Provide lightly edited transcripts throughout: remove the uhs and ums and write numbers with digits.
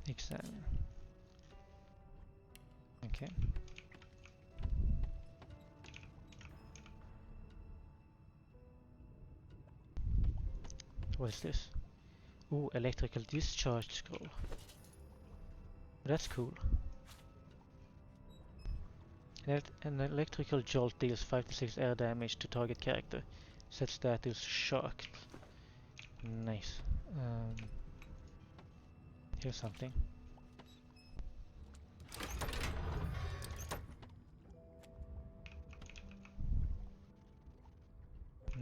Examine. Okay. What is this? Ooh, electrical discharge scroll. That's cool. An electrical jolt deals 5 to 6 air damage to target character. Set status shocked. Nice. Here's something.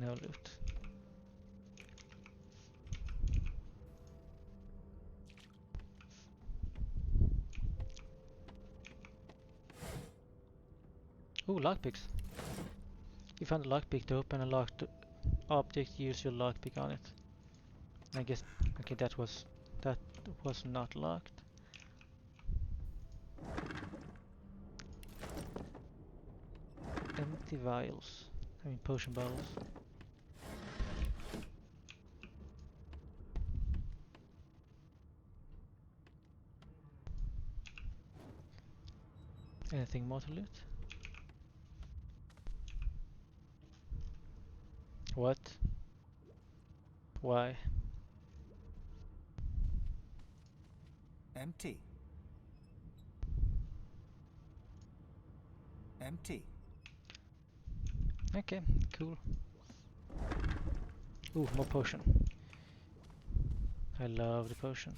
No loot. Ooh, lockpicks. You found a lockpick to open a locked object. Use your lockpick on it. I guess. Okay, that was not locked. Empty vials. I mean potion bottles. Anything more to loot? What? Why? Empty. Empty. Okay, cool. Ooh, more potion. I love the potion.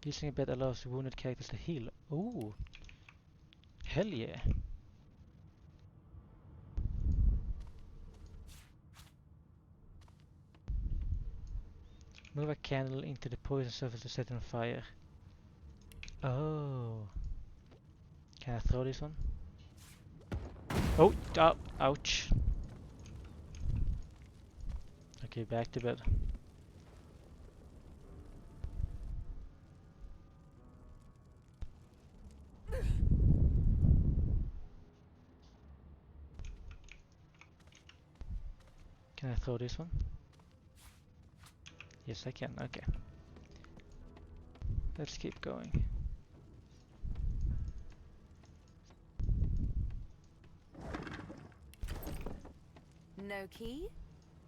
Using a bed allows wounded characters to heal. Ooh. Hell yeah. Move a candle into the poison surface to set it on fire. Oh. Can I throw this one? Oh, ouch. Okay, back to bed. Can I throw this one? Yes, I can. Okay. Let's keep going. No key?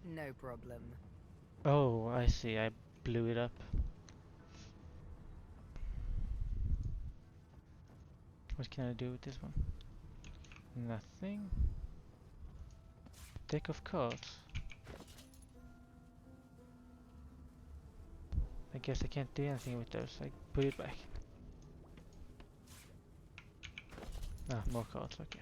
No problem. Oh, I see. I blew it up. What can I do with this one? Nothing. Deck of cards. I guess I can't do anything with those. I put it back. Ah, more cards. Okay.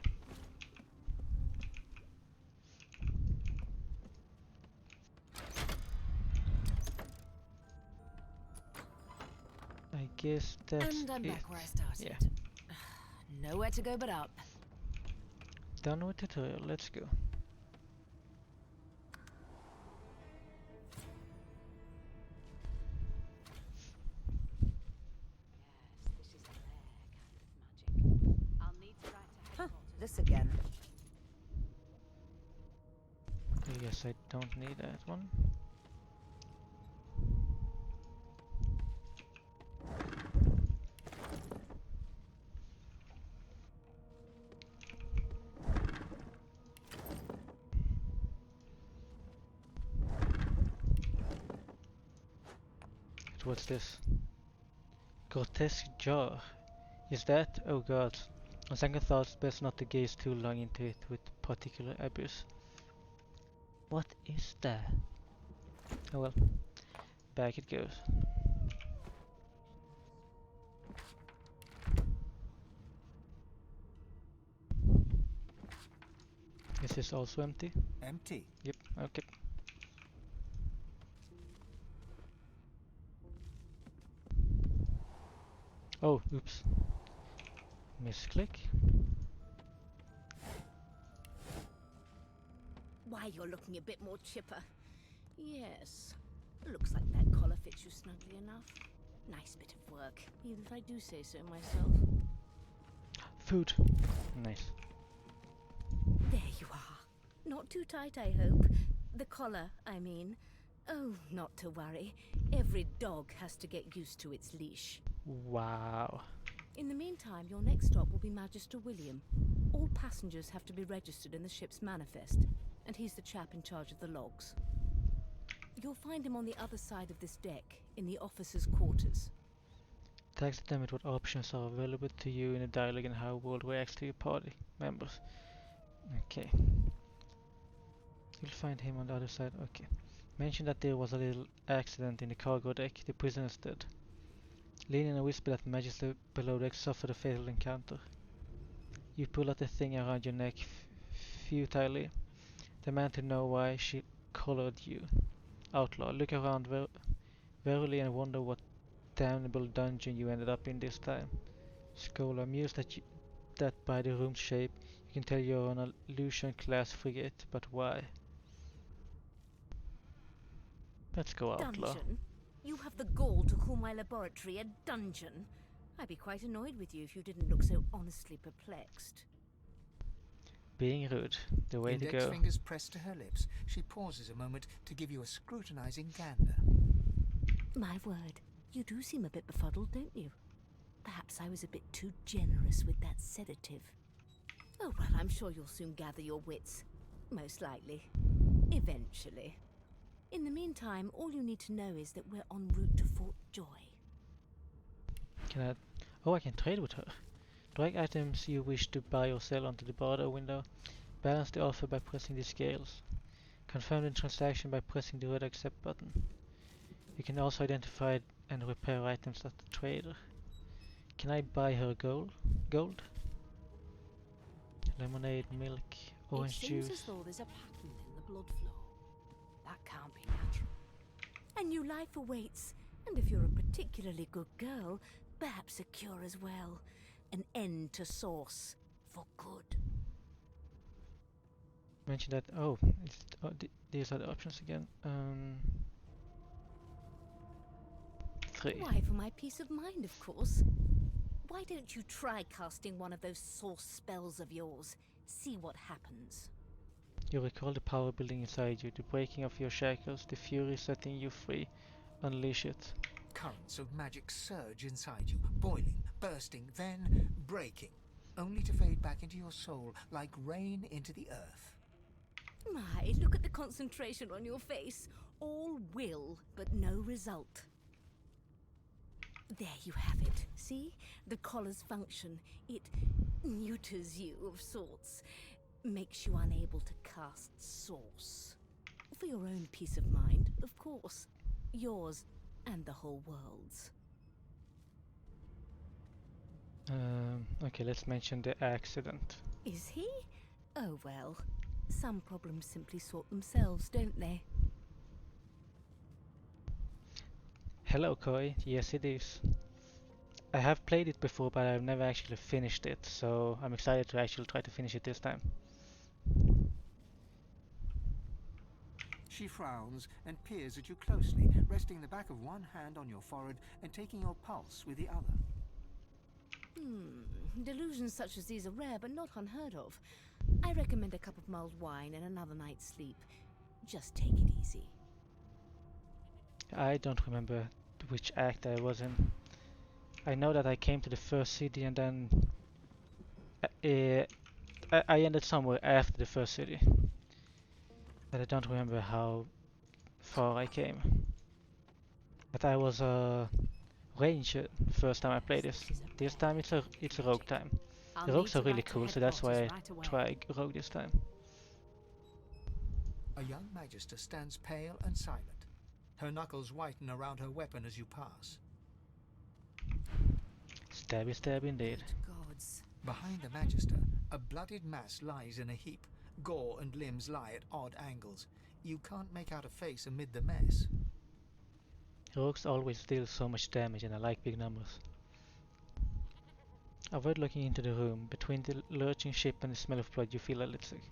I guess that's And I'm it. back where I started. Yeah. Nowhere to go but up. Done with tutorial. Let's go. Huh, this again. I guess I don't need that one. What's this? Grotesque jar. Is that? Oh god. On second thoughts, best not to gaze too long into it with particular abuse. What is that? Oh well. Back it goes. Is this also empty? Empty. Yep, okay. Oh, oops. Misclick. Why, you're looking a bit more chipper. Yes. Looks like that collar fits you snugly enough. Nice bit of work, even if I do say so myself. Food. Nice. There you are. Not too tight, I hope. The collar, I mean. Oh, not to worry. Every dog has to get used to its leash. Wow. In the meantime, your next stop will be Magister William. All passengers have to be registered in the ship's manifest, and he's the chap in charge of the logs. You'll find him on the other side of this deck, in the officers' quarters. Text them with what options are available to you in the dialogue and how world reacts to your party members. Okay. You'll find him on the other side. Okay. Mention that there was a little accident in the cargo deck. The prisoners did. Lean in and whisper that Magister below deck suffered a fatal encounter. You pull out the thing around your neck futilely. Demand to know why she collared you. Outlaw, look around warily and wonder what damnable dungeon you ended up in this time. Scholar, amused that by the room's shape you can tell you're on a Lucian-class frigate, but why? Let's go, Outlaw. Dungeon? You have the gall to call my laboratory a dungeon? I'd be quite annoyed with you if you didn't look so honestly perplexed. Being rude, the way to Index go. fingers pressed to her lips, she pauses a moment to give you a scrutinizing gander. My word, you do seem a bit befuddled, don't you? Perhaps I was a bit too generous with that sedative. Oh well, I'm sure you'll soon gather your wits. Most likely. Eventually. In the meantime, all you need to know is that we're en route to Fort Joy. Can I... Oh, I can trade with her. Drag items you wish to buy or sell onto the barter window. Balance the offer by pressing the scales. Confirm the transaction by pressing the red accept button. You can also identify and repair items at the trader. Can I buy her gold? Lemonade, milk, orange It seems juice. as though there's a pattern in the blood flow. That can't be natural. A new life awaits, and if you're a particularly good girl, perhaps a cure as well. An end to Source. For good. Mention that. Oh, these are the options again. 3. Why, for my peace of mind, of course. Why don't you try casting one of those Source spells of yours? See what happens. You recall the power building inside you, the breaking of your shackles, the fury setting you free. Unleash it. Currents of magic surge inside you, boiling, bursting, then breaking, only to fade back into your soul like rain into the earth. My, look at the concentration on your face. All will, but no result. There you have it. See? The collar's function. It neuters you of sorts. Makes you unable to cast Source. For your own peace of mind, of course. Yours and the whole world's. Okay, let's mention the accident. Is he? Oh well. Some problems simply sort themselves, don't they? Hello, Koi. Yes, it is. I have played it before, but I've never actually finished it, so I'm excited to actually try to finish it this time. She frowns and peers at you closely, resting the back of one hand on your forehead and taking your pulse with the other. Delusions such as these are rare, but not unheard of. I recommend a cup of mulled wine and another night's sleep. Just take it easy. I don't remember which act I was in. I know that I came to the first city and then I ended somewhere after the first city. But I don't remember how far I came. But I was a ranger the first time I played this. This time it's a rogue time. The rogues are really cool, so that's why I try rogue this time. A young magister stands pale and silent. Her knuckles whiten around her weapon as you pass. Stabby stab indeed. Gods. Behind the magister, a bloodied mass lies in a heap. Gore and limbs lie at odd angles. You can't make out a face amid the mess. Rogues always deal so much damage and I like big numbers. Avoid looking into the room. Between the lurching ship and the smell of blood you feel a little sick.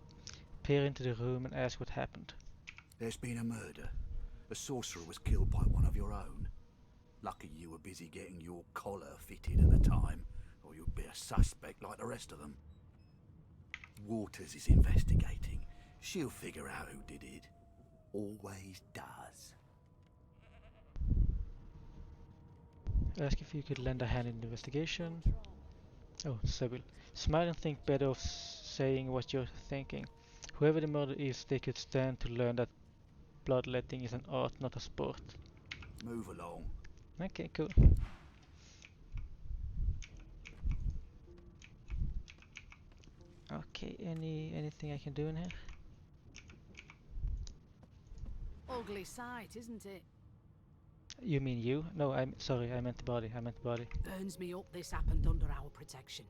Peer into the room and ask what happened. There's been a murder. A sorcerer was killed by one of your own. Lucky you were busy getting your collar fitted at the time, or you'd be a suspect like the rest of them. Waters is investigating. She'll figure out who did it. Always does. Ask if you could lend a hand in the investigation. Oh, Sebille. Smile and think better of saying what you're thinking. Whoever the murderer is, they could stand to learn that bloodletting is an art, not a sport. Move along. Okay, cool. Okay, anything I can do in here? Ugly sight, isn't it? You mean you? No, I'm sorry, I meant the body. Burns me up this happened under our protection.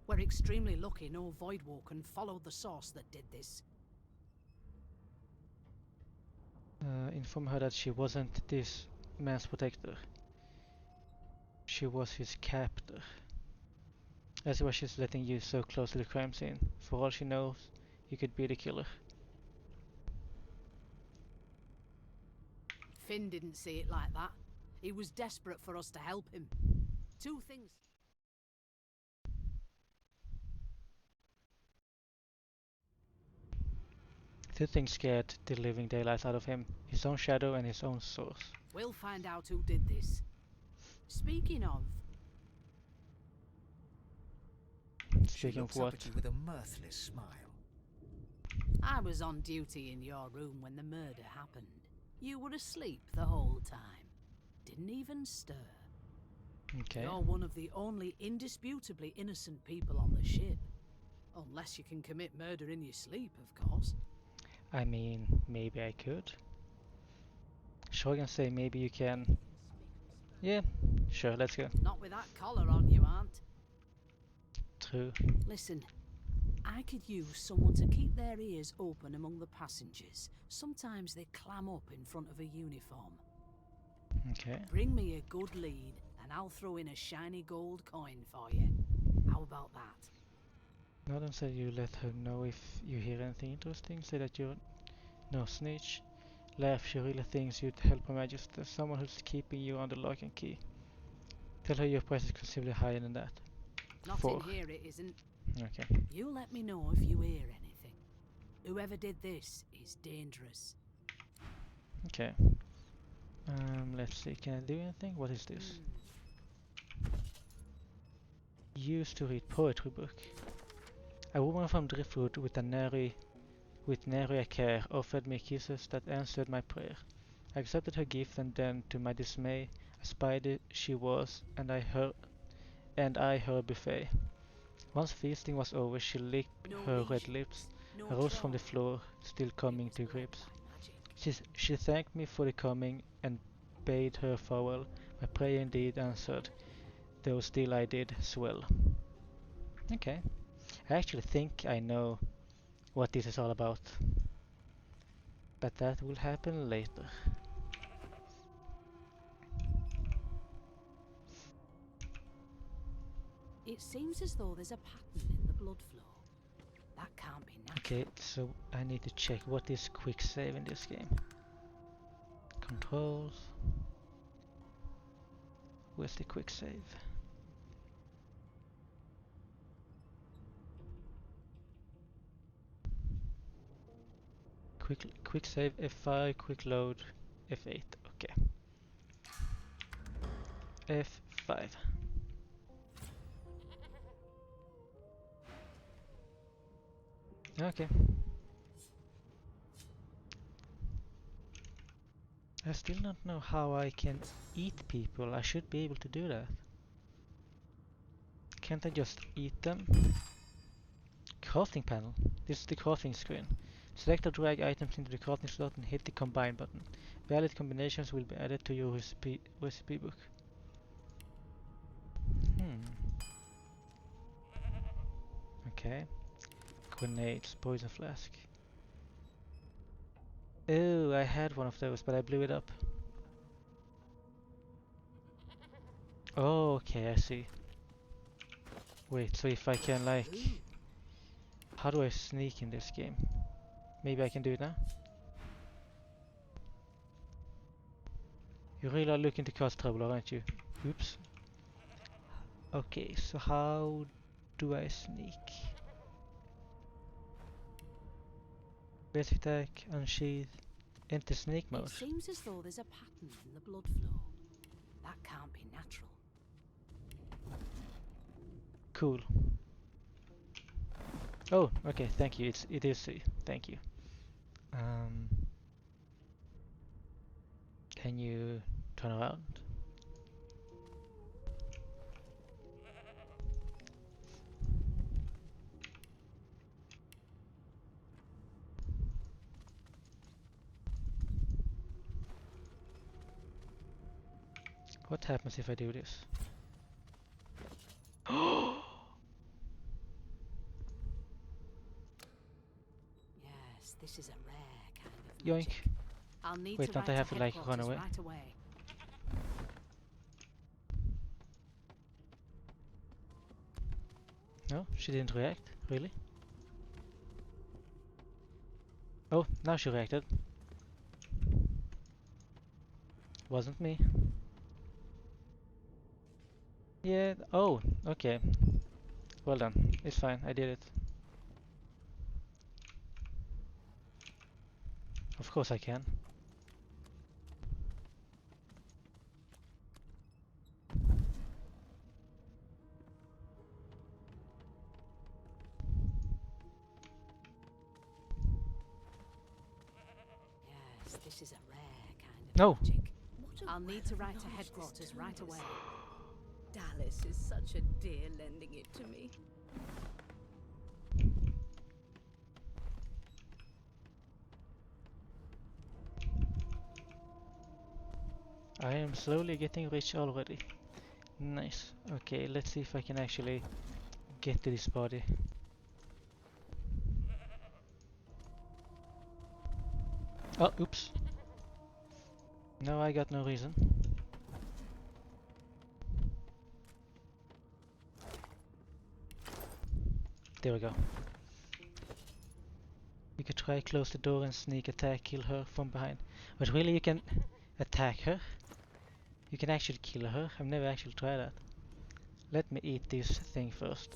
We're extremely lucky no Voidwalker followed the source that did this. Inform her that she wasn't this man's protector. She was his captor. That's why she's letting you so close to the crime scene. For all she knows, you could be the killer. Finn didn't see it like that. He was desperate for us to help him. Two things. Two things scared the living daylights out of him. His own shadow and his own source. We'll find out who did this. Speaking of, She Speaking of looks up what? at you with a mirthless smile. I was on duty in your room when the murder happened. You were asleep the whole time. Didn't even stir. Okay. You're one of the only indisputably innocent people on the ship. Unless you can commit murder in your sleep, of course. I mean, maybe I could. Sure, I can say maybe you can. Yeah, sure, let's go. Not with that collar on you, Aunt. True. Listen, I could use someone to keep their ears open among the passengers. Sometimes they clam up in front of a uniform. Okay. Bring me a good lead, and I'll throw in a shiny gold coin for you. How about that? Norton said you let her know if you hear anything interesting. Say that you're no snitch. Laugh, she really thinks you'd help Her Majesty. Someone who's keeping you under lock and key. Tell her your price is considerably higher than that. Not 4. in here, it isn't. Okay. You let me know if you hear anything. Whoever did this is dangerous. Okay. Let's see. Can I do anything? What is this? Used to read poetry book. A woman from Driftwood with nary care offered me kisses that answered my prayer. I accepted her gift, and then, to my dismay, a spider she was, and I her buffet. Once feasting was over, she licked her red lips. I rose from the floor, still coming to grips. She thanked me for the coming and bade her farewell. My prayer indeed answered, though still I did swell. Okay. I actually think I know what this is all about. But that will happen later. It seems as though there's a pattern in the blood flow. That can't be natural. Okay, so I need to check what is quick save in this game. Controls. Where's the quick save? Quick save F5, quick load F8. Okay. F5. Okay. I still don't know how I can eat people. I should be able to do that. Can't I just eat them? Crafting panel. This is the crafting screen. Select or drag items into the crafting slot and hit the combine button. Valid combinations will be added to your recipe book. Okay. Grenades, poison flask. Oh, I had one of those, but I blew it up. Oh, okay, I see. Wait, so if I can like... How do I sneak in this game? Maybe I can do it now? You really are looking to cause trouble, aren't you? Oops. Okay, so how do I sneak? Basic attack, unsheath, enter sneak mode. It seems as though there's a pattern in the blood flow. That can't be natural. Cool. Oh, okay, thank you. It is C. Thank you. Can you turn around? What happens if I do this? Yes, this is a rare kind of Yoink. magic. I'll need Wait, to don't write I to have to like run headquarters away? right away. No, she didn't react. Really? Oh, now she reacted. Wasn't me. Yeah. Oh, okay. Well done. It's fine. I did it. Of course I can. Yes, this is a rare kind of No. magic. What a I'll need to write to large headquarters this right tome away. is. Dallas is such a dear lending it to me. I am slowly getting rich already. Nice. Okay, let's see if I can actually get to this body. Oh, oops. No, I got no reason. There we go. You could try close the door and sneak attack, kill her from behind. But really you can attack her. You can actually kill her. I've never actually tried that. Let me eat this thing first.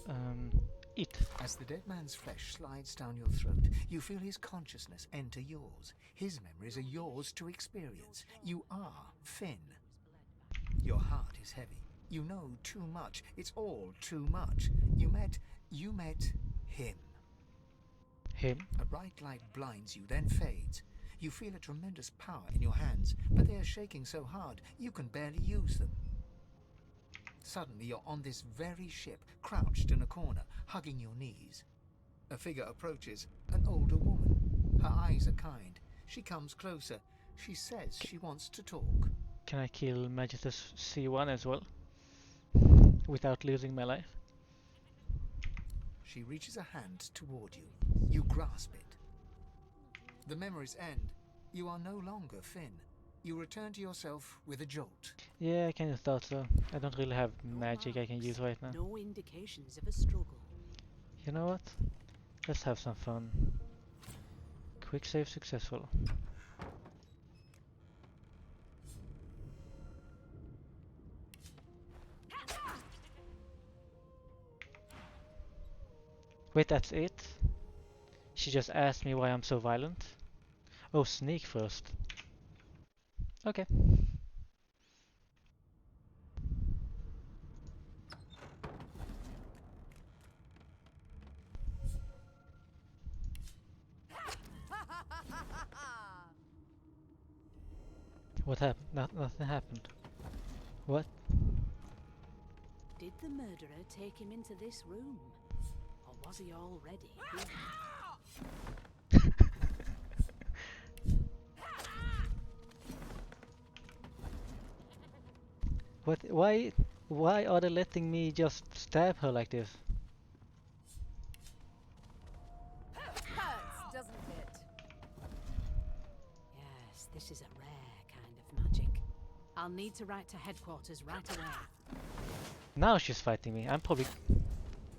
Eat. As the dead man's flesh slides down your throat, you feel his consciousness enter yours. His memories are yours to experience. You are Finn. Your heart is heavy. You know too much. It's all too much. You met him. Him. A bright light blinds you, then fades. You feel a tremendous power in your hands, but they are shaking so hard you can barely use them. Suddenly you're on this very ship, crouched in a corner, hugging your knees. A figure approaches, an older woman. Her eyes are kind. She comes closer. She says she wants to talk. Can I kill Magitus C1 as well? Without losing my life? She reaches a hand toward you. You grasp it. The memories end. You are no longer Finn. You return to yourself with a jolt. Yeah, I kind of thought so. I don't really have magic I can use right now. No indications of a struggle. You know what? Let's have some fun. Quick save successful. Wait, that's it? She just asked me why I'm so violent? Oh, sneak first. Okay. What happened? Nothing happened. What? Did the murderer take him into this room? Or was he already here? What? Why are they letting me just stab her like this? Hurts, doesn't it? Yes, this is a rare kind of magic. I'll need to write to headquarters right away. Now she's fighting me. I'm probably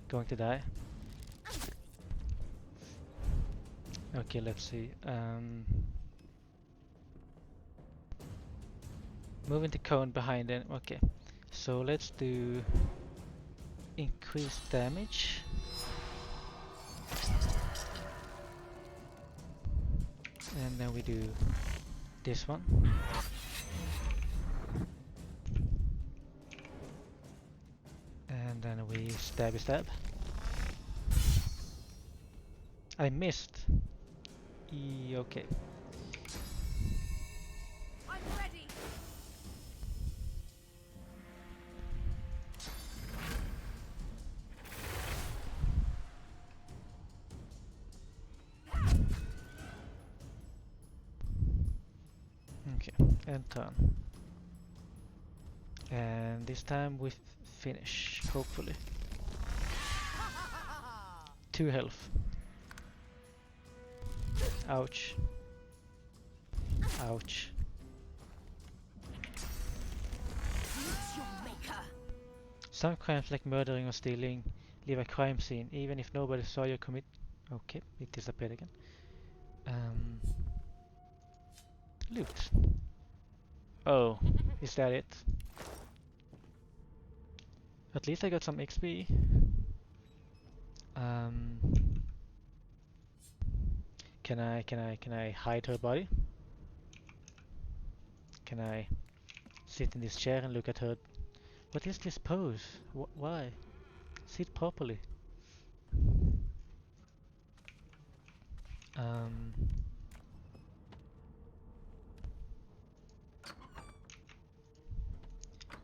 going to die. Okay, let's see. Moving the cone behind it. Okay, so let's do increased damage. And then we do this one. And then we Stabby stab. I missed. Okay. I'm ready. Okay, and turn. And this time we finish, hopefully. 2 health. Ouch. Ouch. Some crimes like murdering or stealing leave a crime scene, even if nobody saw you commit. Okay, it disappeared again. Loot. Oh, is that it? At least I got some XP. Can I hide her body? Can I sit in this chair and look at her? What is this pose? Why? Sit properly.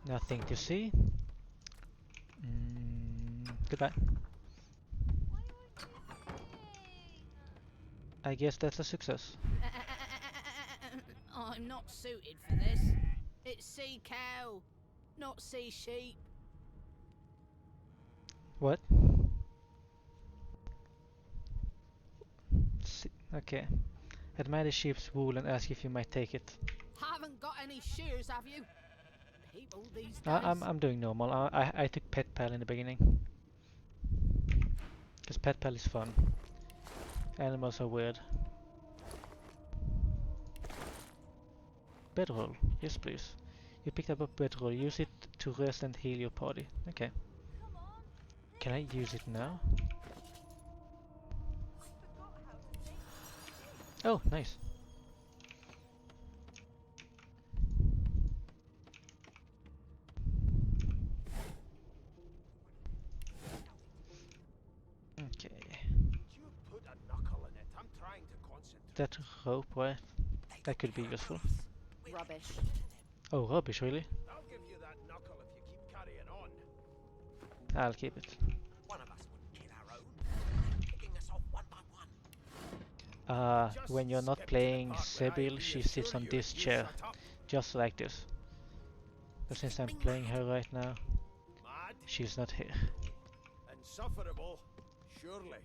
Nothing to see. Goodbye. I guess that's a success. I'm not suited for this. It's sea cow, not sea sheep. What? Okay. Admire the sheep's wool and ask if you might take it. Haven't got any shears, have you? People these days. I'm doing normal. I took Pet Pal in the beginning. Because Pet Pal is fun. Animals are weird. Bedroll. Yes, please. You picked up a bedroll. Use it to rest and heal your party. Okay. Can I use it now? Oh, nice. Okay. That rope, right? That could be useful. Rubbish. Oh, rubbish, really? I'll give you that knuckle if you keep carrying on. I'll keep it. One of us wouldn't kill our own. Picking us off one by one. When you're not playing Sebille, she sits on this chair. Just like this. But since I'm playing her right now, Mad? she's not here. Insufferable, surely.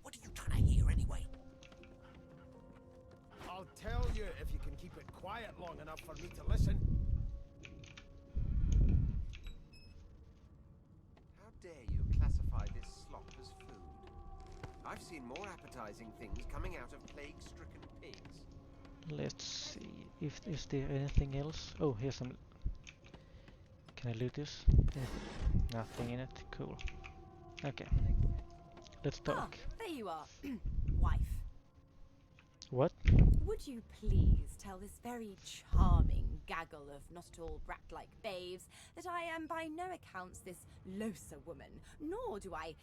What are you trying to hear anyway? I'll tell you if you can keep it quiet long enough for me to listen. How dare you classify this slop as food? I've seen more appetizing things coming out of plague-stricken pigs. Let's see if is there anything else. Oh, here's some. Can I loot this? Nothing in it. Cool. Okay. Let's talk. Oh, there you are. Wife. What? Would you please tell this very charming gaggle of not-at-all brat-like babes that I am by no accounts this loaser woman, nor do I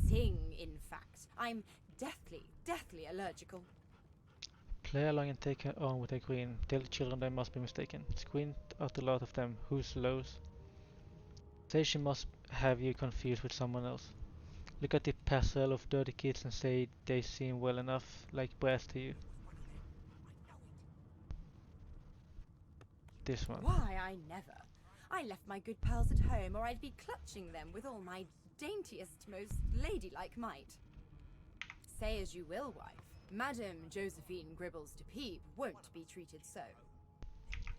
sing, in fact. I'm deathly allergical. Play along and take her on with a queen. Tell the children they must be mistaken. Squint at a lot of them. Who's lows? Say she must have you confused with someone else. Look at the parcel of dirty kids and say they seem well enough like brats to you. This one. Why, I never. I left my good pals at home, or I'd be clutching them with all my daintiest, most ladylike might. Say as you will, wife. Madame Josephine Gribbles to Peep won't be treated so.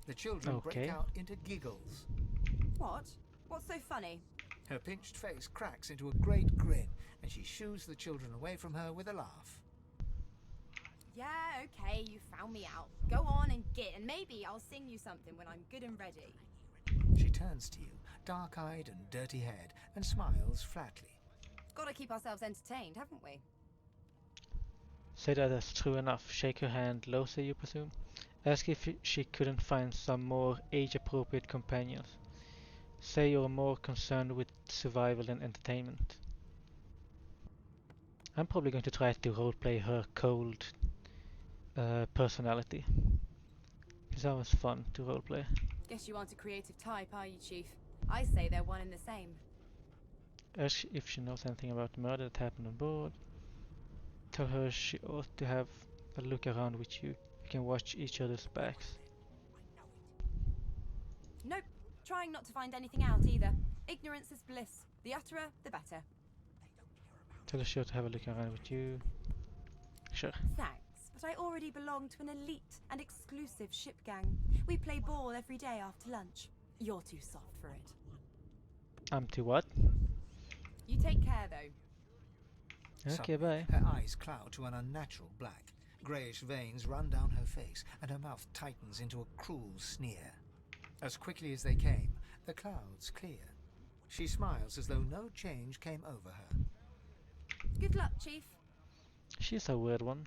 The children break out into giggles. What? What's so funny? Her pinched face cracks into a great grin, and she shoos the children away from her with a laugh. Yeah, okay, you found me out. Go on and get, and maybe I'll sing you something when I'm good and ready. She turns to you, dark-eyed and dirty-haired, and smiles flatly. Gotta keep ourselves entertained, haven't we? Say that that's true enough. Shake her hand, Losa, you presume. Ask if she couldn't find some more age-appropriate companions. say you're more concerned with survival than entertainment. I'm probably going to try to roleplay her cold personality. Because that was fun to roleplay. Guess you aren't a creative type, are you, Chief? I say they're one and the same. Ask if she knows anything about the murder that happened on board. Tell her she ought to have a look around with you. You can watch each other's backs. Nope. Trying not to find anything out either. Ignorance is bliss. The utterer, the better. Tell her she ought to have a look around with you. Sure. Thanks, but I already belong to an elite and exclusive ship gang. We play ball every day after lunch. You're too soft for it. I'm too what? You take care, though. Okay, Suddenly, bye. her eyes cloud to an unnatural black. Greyish veins run down her face, and her mouth tightens into a cruel sneer. As quickly as they came, the clouds clear. She smiles as though no change came over her. Good luck, Chief. She's a weird one.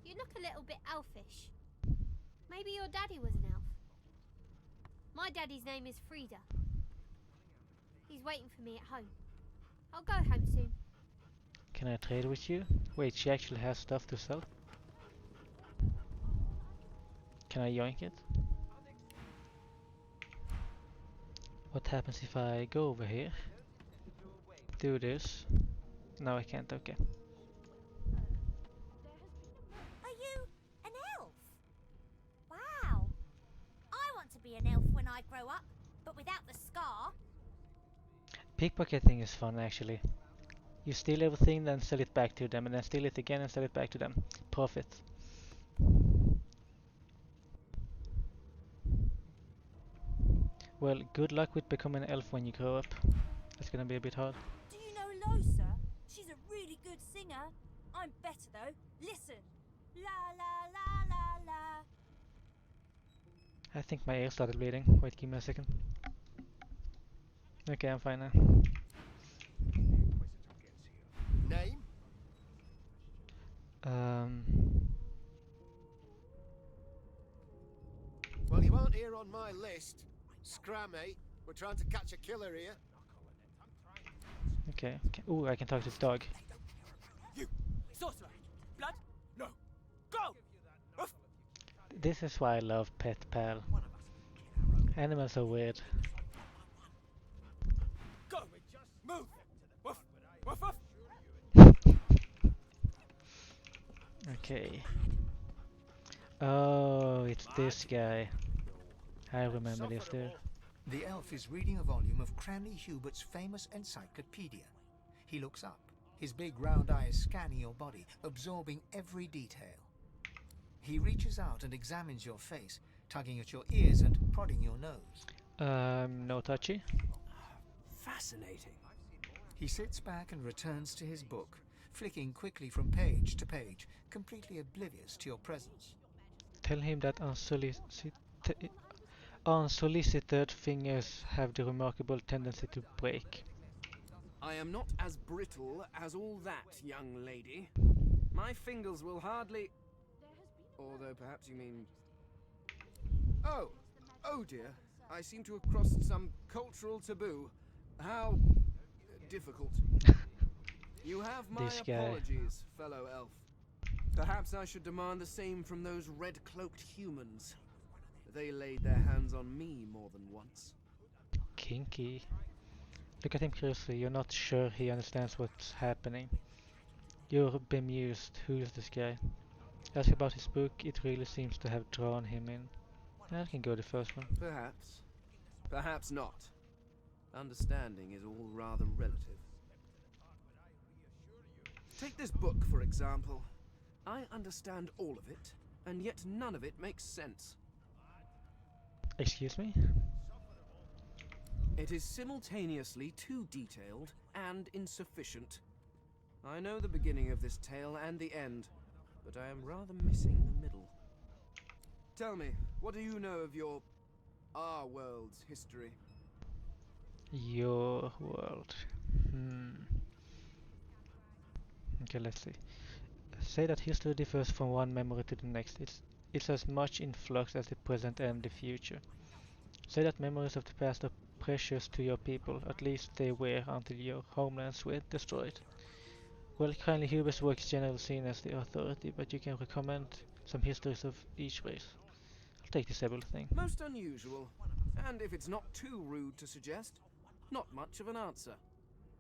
You look a little bit elfish. Maybe your daddy was an elf. My daddy's name is Frida. He's waiting for me at home. I'll go home soon. Can I trade with you? Wait, she actually has stuff to sell? Can I yoink it? What happens if I go over here? Do this. No, I can't, okay. Are you an elf? Wow. I want to be an elf when I grow up, but without the scar. Pickpocketing is fun actually. You steal everything, then sell it back to them, and then steal it again and sell it back to them. Profit. Well, good luck with becoming an elf when you grow up. That's gonna be a bit hard. Do you know Losa? She's a really good singer. I'm better though. Listen. La la la la la. I think my ear started bleeding. Wait, give me a second. Okay, I'm fine now. Name? Well, you aren't here on my list. Scrammy. We're trying to catch a killer here. Okay. Ooh, I can talk to the dog. You! Sorcerer! Blood? No! Go! Ruff! This is why I love Pet Pal. Animals are weird. Go! Move! Woof! Woof woof! Okay. Oh, it's this guy. I remember this dude. The elf is reading a volume of Cranley Hubert's famous encyclopedia. He looks up, his big round eyes scanning your body, absorbing every detail. He reaches out and examines your face, tugging at your ears and prodding your nose. No touchy. Fascinating. He sits back and returns to his book, flicking quickly from page to page, completely oblivious to your presence. Tell him that unsolicited fingers have the remarkable tendency to break. I am not as brittle as all that, young lady. My fingers will hardly... Although perhaps you mean... Oh dear. I seem to have crossed some cultural taboo. How difficult. You have my This guy. apologies, fellow elf. Perhaps I should demand the same from those red-cloaked humans. They laid their hands on me more than once. Kinky. Look at him closely. You're not sure he understands what's happening. You're bemused. Who is this guy? Ask about his book. It really seems to have drawn him in. I can go the first one. Perhaps. Perhaps not. Understanding is all rather relative. Take this book, for example. I understand all of it, and yet none of it makes sense. Excuse me? It is simultaneously too detailed and insufficient. I know the beginning of this tale and the end, but I am rather missing the middle. Tell me, what do you know of our world's history? Your world. Okay, let's see. Say that history differs from one memory to the next. It's It's as much in flux as the present and the future. Say that memories of the past are precious to your people, at least they were until your homelands were destroyed. Well, kindly Huber's work is generally seen as the authority, but you can recommend some histories of each race. I'll take the Sebille thing. Most unusual. And if it's not too rude to suggest, not much of an answer.